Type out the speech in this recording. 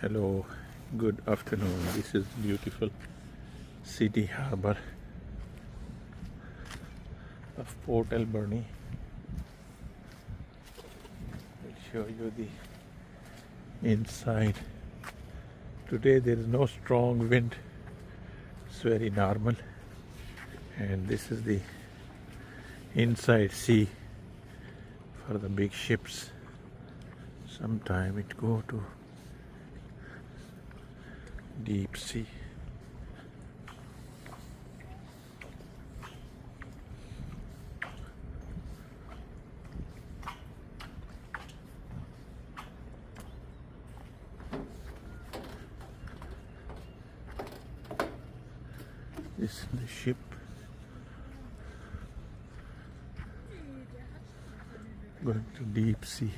Hello, good afternoon. This is beautiful city harbor of Port Alberni. I'll show you the inside. Today there is no strong wind. It's very normal. And this is the inside sea for the big ships. Sometime it go to deep sea. This is the ship. Going to deep sea.